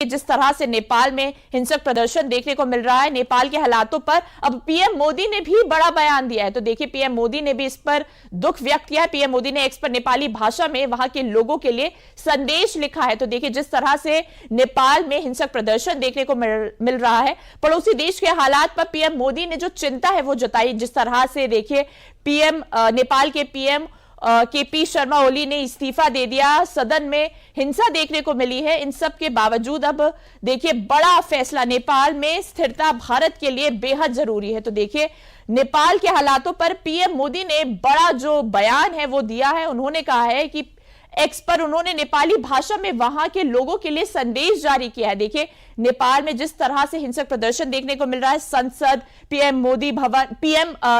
जिस तरह से नेपाल में हिंसक प्रदर्शन देखने को मिल रहा है, नेपाल के हालातों पर अब पीएम मोदी ने भी बड़ा बयान दिया है। तो देखिए, पीएम मोदी ने भी इस पर दुख व्यक्त किया है। पीएम मोदी ने एक्स पर नेपाली भाषा में वहां के लोगों के लिए संदेश लिखा है। तो देखिए, जिस तरह से नेपाल में हिंसक प्रदर्शन देखने को मिल रहा है, पड़ोसी देश के हालात पर पीएम मोदी ने जो चिंता है वो जताई। जिस तरह से देखिए, नेपाल के पीएम केपी शर्मा ओली ने इस्तीफा दे दिया, सदन में हिंसा देखने को मिली है। इन सब के बावजूद अब देखिए, बड़ा फैसला, नेपाल में स्थिरता भारत के लिए बेहद जरूरी है। तो देखिए, नेपाल के हालातों पर पीएम मोदी ने बड़ा जो बयान है वो दिया है। उन्होंने कहा है कि एक्स पर उन्होंने नेपाली भाषा में वहां के लोगों के लिए संदेश जारी किया है। देखिए, नेपाल में जिस तरह से हिंसक प्रदर्शन देखने को मिल रहा है, संसद, पीएम मोदी भवन,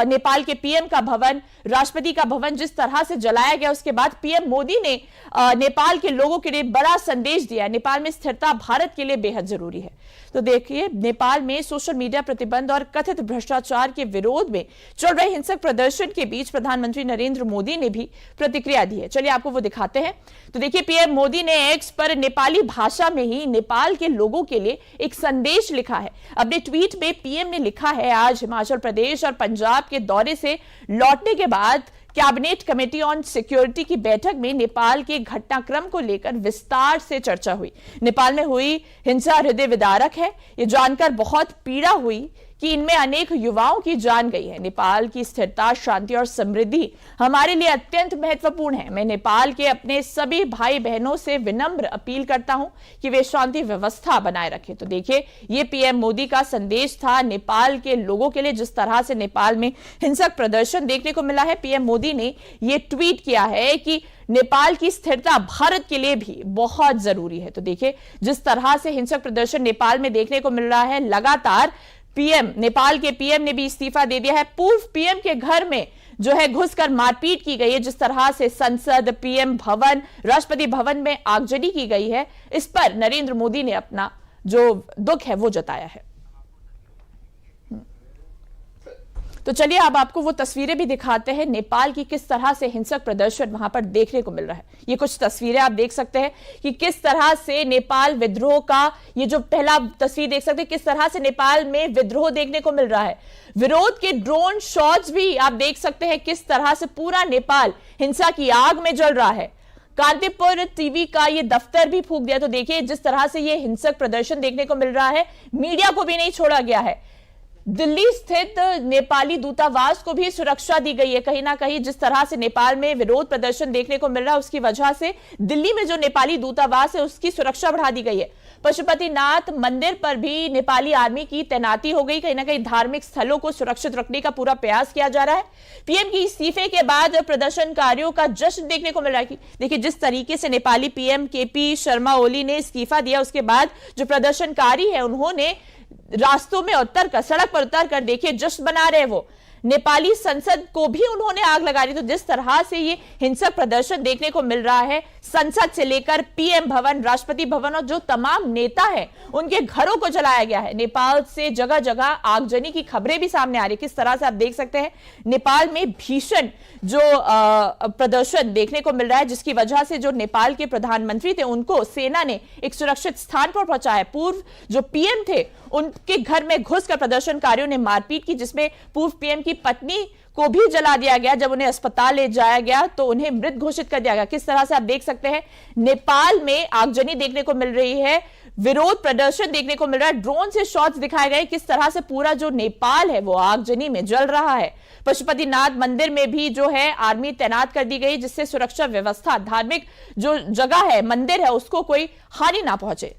नेपाल के पीएम का भवन, राष्ट्रपति का भवन जिस तरह से जलाया गया, उसके बाद पीएम मोदी ने नेपाल के लोगों के लिए बड़ा संदेश दिया। नेपाल में स्थिरता भारत के लिए बेहद जरूरी है। तो देखिए, नेपाल में सोशल मीडिया प्रतिबंध और कथित भ्रष्टाचार के विरोध में चल रहे हिंसक प्रदर्शन के बीच प्रधानमंत्री नरेंद्र मोदी ने भी प्रतिक्रिया दी है। चलिए आपको वो दिखाते हैं। तो देखिए, पीएम मोदी ने एक्स पर नेपाली भाषा में ही नेपाल के लोगों के लिए एक संदेश लिखा है। अपने ट्वीट में पीएम ने लिखा है, आज हिमाचल प्रदेश और पंजाब के दौरे से लौटने के बाद कैबिनेट कमेटी ऑन सिक्योरिटी की बैठक में नेपाल के घटनाक्रम को लेकर विस्तार से चर्चा हुई। नेपाल में हुई हिंसा हृदय विदारक है। ये जानकर बहुत पीड़ा हुई कि इनमें अनेक युवाओं की जान गई है। नेपाल की स्थिरता, शांति और समृद्धि हमारे लिए अत्यंत महत्वपूर्ण है। मैं नेपाल के अपने सभी भाई बहनों से विनम्र अपील करता हूं कि वे शांति व्यवस्था बनाए रखें। तो देखिए, ये पीएम मोदी का संदेश था नेपाल के लोगों के लिए। जिस तरह से नेपाल में हिंसक प्रदर्शन देखने को मिला है, पीएम मोदी ने ये ट्वीट किया है कि नेपाल की स्थिरता भारत के लिए भी बहुत जरूरी है। तो देखिए, जिस तरह से हिंसक प्रदर्शन नेपाल में देखने को मिल रहा है, लगातार नेपाल के पीएम ने भी इस्तीफा दे दिया है। पूर्व पीएम के घर में जो है घुसकर मारपीट की गई है। जिस तरह से संसद, पीएम भवन, राष्ट्रपति भवन में आगजनी की गई है, इस पर नरेंद्र मोदी ने अपना जो दुख है वो जताया है। तो चलिए अब आपको वो तस्वीरें भी दिखाते हैं नेपाल की, किस तरह से हिंसक प्रदर्शन वहां पर देखने को मिल रहा है। ये कुछ तस्वीरें आप देख सकते हैं कि किस तरह से नेपाल विद्रोह का, ये जो पहला तस्वीर देख सकते हैं, किस तरह से नेपाल में विद्रोह देखने को मिल रहा है। विरोध के ड्रोन शॉट्स भी आप देख सकते हैं, किस तरह से पूरा नेपाल हिंसा की आग में जल रहा है। कांतिपुर टीवी का ये दफ्तर भी फूंक दिया। तो देखिए, जिस तरह से ये हिंसक प्रदर्शन देखने को मिल रहा है, मीडिया को भी नहीं छोड़ा गया है। दिल्ली स्थित नेपाली दूतावास को भी सुरक्षा दी गई है। कहीं ना कहीं जिस तरह से नेपाल में विरोध प्रदर्शन देखने को मिल रहा है, उसकी वजह से दिल्ली में जो नेपाली दूतावास है उसकी सुरक्षा बढ़ा दी गई है। पशुपतिनाथ मंदिर पर भी नेपाली आर्मी की तैनाती हो गई। कहीं ना कहीं धार्मिक स्थलों को सुरक्षित रखने का पूरा प्रयास किया जा रहा है। पीएम की इस्तीफे के बाद प्रदर्शनकारियों का जश्न देखने को मिल रहा है। देखिए, जिस तरीके से नेपाली पीएम केपी शर्मा ओली ने इस्तीफा दिया, उसके बाद जो प्रदर्शनकारी है उन्होंने रास्तों में उतर कर, सड़क पर उतर कर देखिए जश्न बना रहे। वो नेपाली संसद को भी उन्होंने आग लगा दी। तो जिस तरह से ये हिंसक प्रदर्शन देखने को मिल रहा है, संसद से लेकर पीएम भवन, राष्ट्रपति भवन और जो तमाम नेता हैं उनके घरों को जलाया गया है। नेपाल से जगह जगह आगजनी की खबरें भी सामने आ रही है। किस तरह से आप देख सकते हैं, नेपाल में भीषण जो प्रदर्शन देखने को मिल रहा है, जिसकी वजह से जो नेपाल के प्रधानमंत्री थे उनको सेना ने एक सुरक्षित स्थान पर पहुंचाया। पूर्व जो पीएम थे उनके घर में घुसकर प्रदर्शनकारियों ने मारपीट की, जिसमें पूर्व पीएम की पत्नी को भी जला दिया गया। जब उन्हें अस्पताल ले जाया गया तो उन्हें मृत घोषित कर दिया गया। किस तरह से आप देख सकते हैं, नेपाल में आगजनी देखने को मिल रही है, विरोध प्रदर्शन देखने को मिल रहा है। ड्रोन से शॉट्स दिखाए गए, किस तरह से पूरा जो नेपाल है वो आगजनी में जल रहा है। पशुपतिनाथ मंदिर में भी जो है आर्मी तैनात कर दी गई, जिससे सुरक्षा व्यवस्था, धार्मिक जो जगह है, मंदिर है, उसको कोई हानि ना पहुंचे।